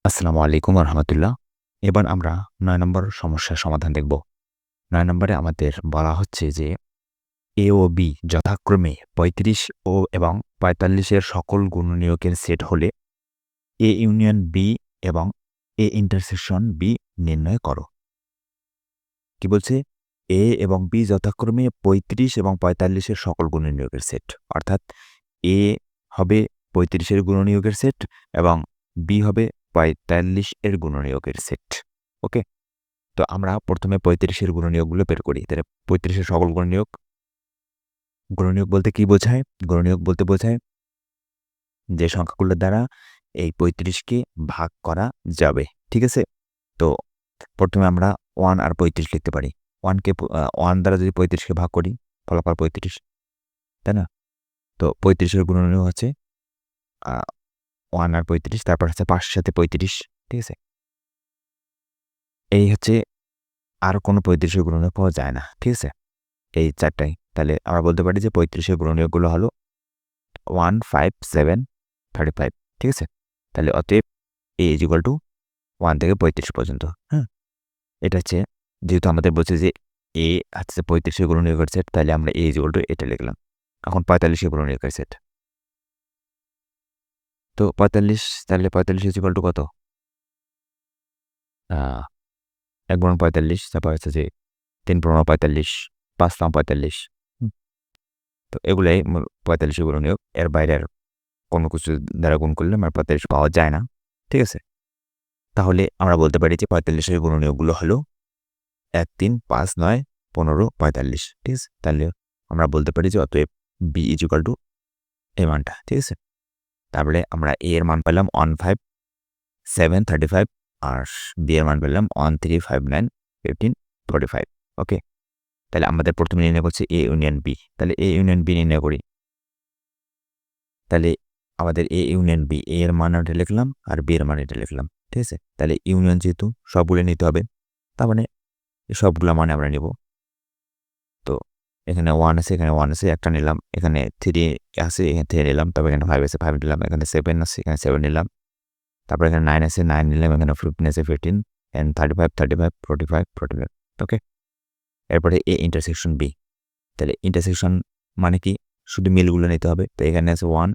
আসসালামু আলাইকুম রহমতুল্লাহ। এবার আমরা ৯ নম্বর সমস্যার সমাধান দেখব। ৯ নম্বরে আমাদের বলা হচ্ছে যে এ ও বি যথাক্রমে ৩৫ এবং ৪৫ এর সকল গুণনীয়কের সেট হলে এ ইউনিয়ন বি এবং এ ইন্টারসেকশন বি নির্ণয় করো। কি বলছে? এ এবং বি যথাক্রমে ৩৫ এবং ৪৫ এর সকল গুণনীয়কের সেট। অর্থাৎ এ হবে ৩৫ এর গুণনীয়কের সেট এবং বি হবে ৪৫ এর গুণনীয়কের সেট। ওকে? তো আমরা প্রথমে ৩৫ এর গুণনীয়কগুলো বের করি। তাহলে ৩৫ এর সকল গুণনীয়ক, গুণনীয়ক বলতে কি বোঝায়? গুণনীয়ক বলতে বোঝায় যে সংখ্যাগুলোর দ্বারা এই ৩৫ কে ভাগ করা যাবে। ঠিক আছে? তো প্রথমে আমরা 1 আর ৩৫ লিখতে পারি। 1 দ্বারা যদি ৩৫ কে ভাগ করি, ফলাফল ৩৫, তাই না? তো ৩৫ এর গুণনীয়ক হচ্ছে 1 আর ৩৫, তারপর হচ্ছে ৫ এর সাথে ৩৫, ঠিক আছে? এই হচ্ছে, আর কোনো ৩৫ এর গুণনীয়ক পাওয়া যায় না। ঠিক আছে? এই ৪ টাই। তাহলে আমরা বলতে পারি যে ৩৫ এর গুণনীয়কগুলো হলো 1, 5, 7, 35, ঠিক আছে? তাহলে অতএব a = 1 থেকে 35 পর্যন্ত। হ্যাঁ? এটা হচ্ছে, যেহেতু আমাদের বলছে যে a হচ্ছে 35 এর গুণনীয়কের সেট, তাহলে আমরা a = এটা লিখলাম। এখন 45 এর গুণনীয়কের সেট। তো 45, তাহলে 45 কত? ১ × ৪৫, তারপর হচ্ছে যে ৩ × ৪৫, ৫ × ৪৫। হুম? তো এগুলাই ৪৫ এর গুণনীয়ক। এর বাইরে আর কোনো কিছু দ্বারা গুণ করলে আমার ৪৫ পাওয়া যায় না। ঠিক আছে? তাহলে আমরা বলতে পারি যে ৪৫ এর গুণনীয়কগুলো হলো ১, ৩, ৫, ৯, ১৫, ৪৫। ঠিক আছে? তাহলে আমরা বলতে পারি যে অতএব b = এই মানটা। ঠিক আছে? তারপরে আমরা a এর মান পেলাম 1, 5, 7, 35 আর b এর মান পেলাম 1, 3, 5, 9, 15, 45। ওকে? তাহলে আমাদের প্রথমে নির্ণয় করছে a ইউনিয়ন b। তাহলে a ইউনিয়ন b নির্ণয় করি। তাহলে আমাদের a ইউনিয়ন b, a এর মান এটা লিখলাম আর b এর মান এটা লিখলাম। ঠিক আছে? তাহলে ইউনিয়ন যেহেতু সবগুলো নিতে হবে, তার মানে সবগুলা মানে আমরা নিব। তো এখানে 1 আছে, এখানে 1 আছে, একটা নিলাম। এখানে 3 আছে, এখানে 3 নিলাম। তারপর এখানে 5 আছে, 5 নিলাম। এখানে 7 আছে, এখানে 7 নিলাম। তারপর এখানে 9 আছে, 9 নিলাম। এখানে 15 আছে, 15, এন্ড 35, 35, 45, 45। ওকে? এরপরে a ইন্টারসেকশন b। তাহলে ইন্টারসেকশন মানে কি? শুধু মিলগুলো নিতে হবে। তো এখানে আছে 1,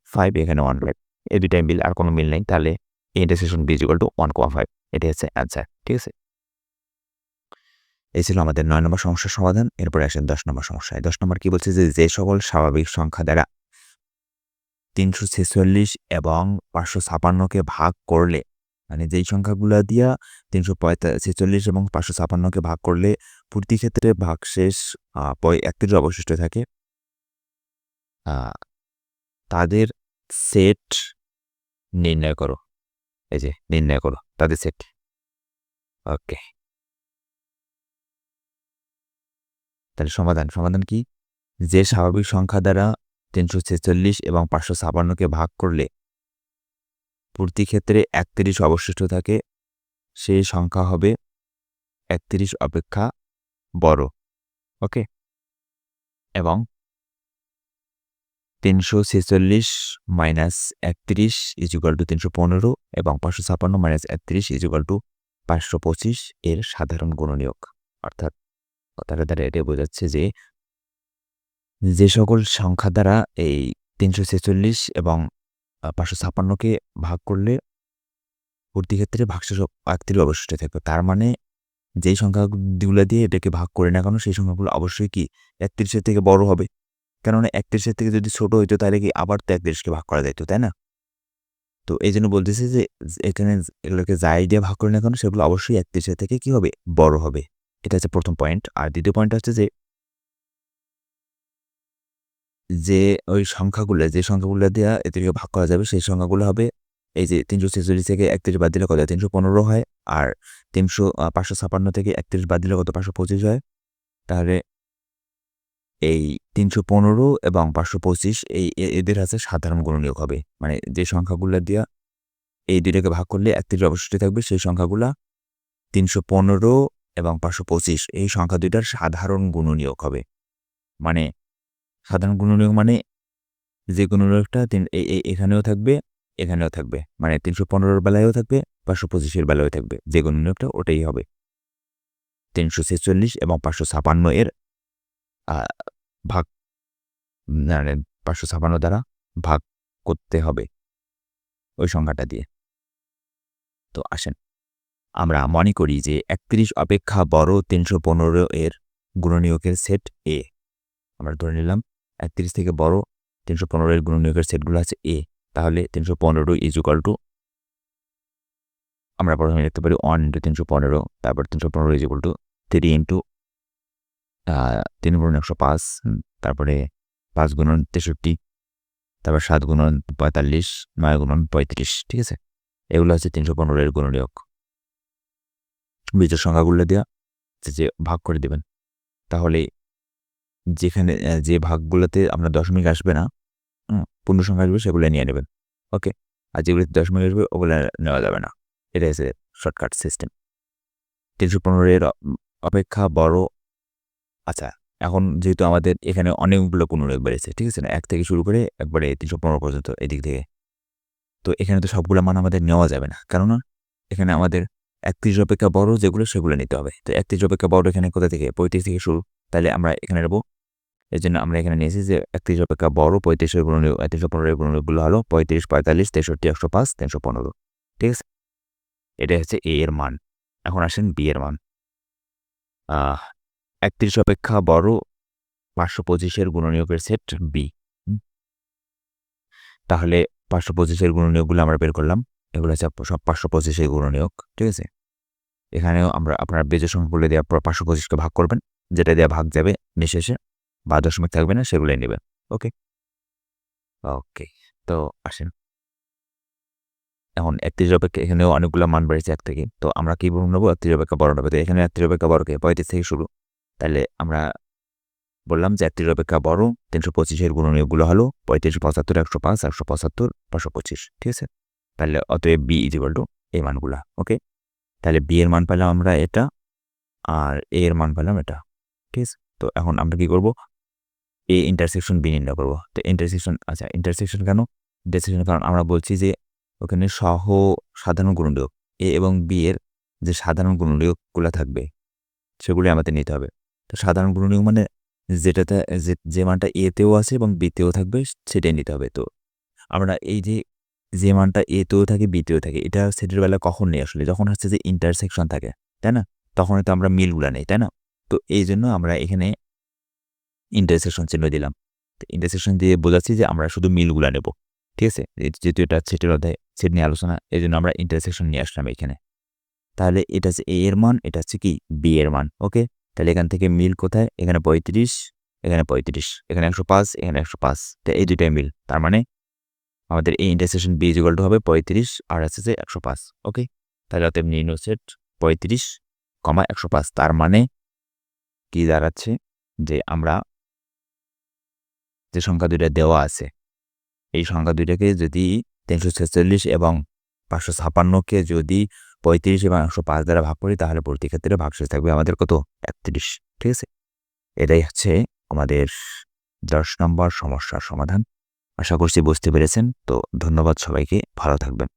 5, এখানে 1, 5। এই দুইটাই মিল, আর কোনো মিল নেই। তাহলে a ইন্টারসেকশন b = 1, 5। এটাই হচ্ছে অ্যান্সার। ঠিক আছে? এই ছিল আমাদের ৯ নম্বর সমস্যার সমাধান। এরপরে আসেন ১০ নম্বর সমস্যায়। ১০ নম্বর কি বলছে যে সকল স্বাভাবিক সংখ্যা দ্বারা ৩৪৬ এবং ৫৫৬ কে ভাগ করলে, মানে যেই সংখ্যাগুলা দিয়া ৩৪৬ এবং ৫৫৬ কে ভাগ করলে প্রতি ক্ষেত্রে ভাগশেষ ৩১ অবশিষ্ট থাকে, তাদের সেট নির্ণয় করো। এই যে নির্ণয় করো তাদের সেট। ওকে। তাহলে সমাধান কি? যে স্বাভাবিক সংখ্যা দ্বারা ৩৪৬ এবং ৫৫৬ কে ভাগ করলে প্রতি ক্ষেত্রে ৩১ অবশিষ্ট থাকে, সেই সংখ্যা হবে ৩১ অপেক্ষা বড়। ওকে? এবং ৩৪৬ - ৩১ = ৩১৫ এবং ৫৫৬ - ৩১ = ৫২৫ এর সাধারণ গুণনীয়ক। অর্থাৎ কথাটা দ্বারা এটাই বোঝাচ্ছে যে সকল সংখ্যা দ্বারা এই ৩৪৬ এবং ৫৫৬ কে ভাগ করলে প্রতি ক্ষেত্রে ভাগশেষ ৩১ অবশিষ্ট থাকবে। তার মানে যেই সংখ্যাগুলা দিয়ে এটাকে ভাগ করি না কেন, সেই সংখ্যাগুলো অবশ্যই কি ৩১ এর থেকে বড় হবে। কেননা ৩১ এর থেকে যদি ছোট হইতো তাহলে কি আবার তো ৩১ কে ভাগ করা যাইত, তাই না? তো এইজন্য বলতেছি যে এখানে এগুলোকে যাই দিয়ে ভাগ করি না কেন, সেগুলো অবশ্যই ৩১ এর থেকে কি হবে? বড় হবে। এটা হচ্ছে প্রথম পয়েন্ট। আর দ্বিতীয় পয়েন্ট হচ্ছে যে ওই যে সংখ্যাগুলা দিয়া এদেরকে ভাগ করা যাবে, সেই সংখ্যাগুলো হবে এই যে ৩৪৬ থেকে ৩১ বাদ দিলে কত হয়? ৩১৫ হয়। আর ৫৫৬ থেকে ৩১ বাদ দিলে কত? ৫২৫ হয়। তাহলে এই ৩১৫ এবং ৫২৫ এদের আছে সাধারণ গুণনীয়ক হবে। মানে যে সংখ্যাগুলা দিয়া এই ২ টাকে ভাগ করলে ৩১ অবশিষ্ট থাকবে, সেই সংখ্যাগুলা ৩১৫ এবং ৫২৫ এই সংখ্যা দুইটার সাধারণ গুণনীয়ক হবে। মানে সাধারণ গুণনীয়ক মানে যে গুণনীয়কটা এখানেও থাকবে, এখানেও থাকবে, মানে 315-র বেলায়ও থাকবে, 525-এর বেলায়ও থাকবে। যে গুণনীয়কটা ওটাই হবে। 346 এবং 556 এর ভাগ, মানে 556 দ্বারা ভাগ করতে হবে ওই সংখ্যাটা দিয়ে। তো আসেন আমরা মনে করি যে 31 অপেক্ষা বড় 315 এর গুণনীয়কের সেট এ। আমরা ধরে নিলাম 31 থেকে বড় 315 এর গুণনীয়কের সেটগুলো আছে এ। তাহলে 315 ইজ ইকুয়াল টু, আমরা প্রথমে লিখতে পারি 1 ইন্টু 315, তারপর 315 ইজ ইকুয়াল টু 3 ইন্টু 3 গুণন 105, তারপরে 5 গুণন 63, তারপর 7 গুণন 45, 9 গুণন 35। ঠিক আছে, এগুলো হচ্ছে 315 এর গুণনীয়ক। বিজোড় সংখ্যাগুলো দেওয়া যে ভাগ করে দেবেন, তাহলে যেখানে যে ভাগগুলোতে আপনার দশমিক আসবে না, পূর্ণ সংখ্যা আসবে, সেগুলো নিয়ে নেবেন। ওকে, আর যেগুলোতে দশমিক আসবে ওগুলো নেওয়া যাবে না। এটা হচ্ছে শর্টকাট সিস্টেম। 315 এর অপেক্ষা বড়। আচ্ছা, এখন যেহেতু আমাদের এখানে অনেকগুলো গুণনীয়ক বেড়েছে, ঠিক আছে না, 1 থেকে শুরু করে একবারে 315 পর্যন্ত এদিক থেকে, তো এখানে তো সবগুলো মান আমাদের নেওয়া যাবে না, কেননা এখানে আমাদের 31 অপেক্ষা বড় যেগুলো সেগুলো নিতে হবে। তো 31 অপেক্ষা বড় এখানে কোথা থেকে? 35 থেকে শুরু। তাহলে আমরা এখানে নেব, এর জন্য আমরা এখানে নিয়েছি যে 31 অপেক্ষা বড় 35 এর গুণনীয়ক, 315 এর গুণনীয়কগুলো হলো 35, 45, 63, 105, 315। ঠিক আছে, এটা হচ্ছে এ এর মান। এখন আসেন বি এর মান। 31 অপেক্ষা বড় 525 এর গুণনীয়কের সেট বি। তাহলে 525 এর গুণনীয়কগুলো আমরা বের করলাম। এগুলো হচ্ছে সব 525 এর গুণনীয়ক। ঠিক আছে, এখানেও আমরা আপনার বেজোড় সংখ্যাগুলো দিয়ে 525কে ভাগ করবেন, যেটা দিয়ে ভাগ যাবে নিঃশেষে বা দশমিক থাকবে না, সেগুলোই নেবেন। ওকে ওকে, তো আসেন এখন 31 অপেক্ষা এখানেও অনেকগুলো মান বেড়েছে 1 থেকে, তো আমরা কি নেবো? 31 অপেক্ষা বড় নেবো। তো এখানে 31 অপেক্ষা বড়কে 35 থেকে শুরু। তাহলে আমরা বললাম যে 31 অপেক্ষা বড় 325 এর গুণনীয়কগুলো হলো 35, 75, 105, 175, 525। ঠিক আছে, তাহলে অতএব বি ইজ ইকুয়াল টু এই মানগুলা। ওকে, তাহলে বি এর মান পেলাম আমরা এটা, আর এ এর মান পেলাম এটা। ঠিক আছে, তো এখন আমরা কি করব? এ ইন্টারসেকশন বি নির্ণয় করবো। তো ইন্টারসেকশন, আচ্ছা ইন্টারসেকশন কেন? ইন্টারসেকশন কারণ আমরা বলছি যে ওখানে সাধারণ গুণনীয়ক এ এবং বি এর যে সাধারণ গুণনীয়কগুলো থাকবে সেগুলি আমাদের নিতে হবে। তো সাধারণ গুণনীয়ক মানে যেটাতে যে মানটা এতেও আছে এবং বিতেও থাকবে সেটাই নিতে হবে। তো আমরা এই যে মানটা এতেও থাকে বিতেও থাকে, এটা সেটের বেলা কখন নেই আসলে? যখন হচ্ছে যে ইন্টারসেকশন থাকে, তাই না? তখনই তো আমরা মিলগুলা নেই, তাই না? তো এই জন্য আমরা এখানে ইন্টারসেকশন চিহ্ন দিলাম। তো ইন্টারসেকশন দিয়ে বোঝাচ্ছি যে আমরা শুধু মিলগুলা নেব। ঠিক আছে, যেহেতু এটা সেটের অধ্যায়, সেট নিয়ে আলোচনা, এই জন্য আমরা ইন্টারসেকশন নিয়ে আসলাম এখানে। তাহলে এটা হচ্ছে এ এর মান, এটা হচ্ছে কি বি এর মান। ওকে, তাহলে এখান থেকে মিল কোথায়? এখানে 35, এখানে 35, এখানে 105, এখানে 105। তো এই দুইটাই মিল। তার মানে আমাদের এই intersection B is equal to হবে 35 আর আছে যে 105। ওকে, তাহলে অতএব নির্ণয় সেট 35, 105। তার মানে কি দাঁড়াচ্ছে? যে আমরা যে সংখ্যা দুইটা দেওয়া আছে, এই সংখ্যা দুইটাকে যদি 346 এবং 556কে যদি 35 এবং 105 দ্বারা ভাগ করি, তাহলে প্রতি ক্ষেত্রে ভাগশেষ থাকবে আমাদের কত? 31। ঠিক আছে, এটাই হচ্ছে আমাদের 10 নম্বর সমস্যার সমাধান। আশা করছি বুঝতে পেরেছেন। তো ধন্যবাদ সবাইকে, ভালো থাকবেন।